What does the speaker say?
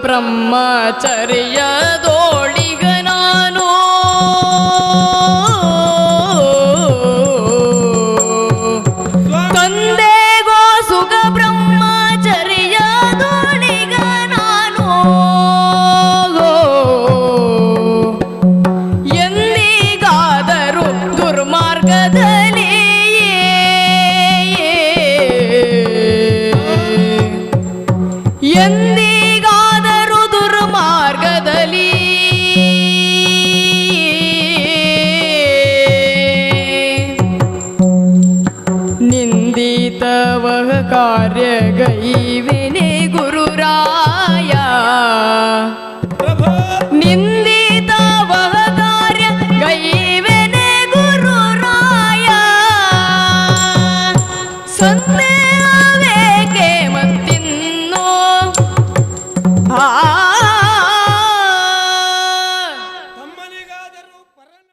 ಬ್ರಹ್ಮಚರ್ಯದೋಳಿಗ ನಾನು ತಂದೆಗೋ ಸುಖ ಬ್ರಹ್ಮಚರ್ಯದೋಳಿಗ ನಾನು ಎಂದಿಗಾದರೂ ದುರ್ಮಾರ್ಗದಲ್ಲಿ ಎಂದಿಗಾದರೂ ದುರ್ಮಾರ್ಗದಲ್ಲಿ ನಿಂದಿತವಹ ಕಾರ್ಯಗೈವೆನೆ ಗುರುರಾಯ ನಿಂದಿತವಹ ಕಾರ್ಯಗೈವೆನೆ ಗುರುರಾಯ ಸಂದೇಹವೇಕೆ ಮತ್ತಿನ್ನೋ ಆ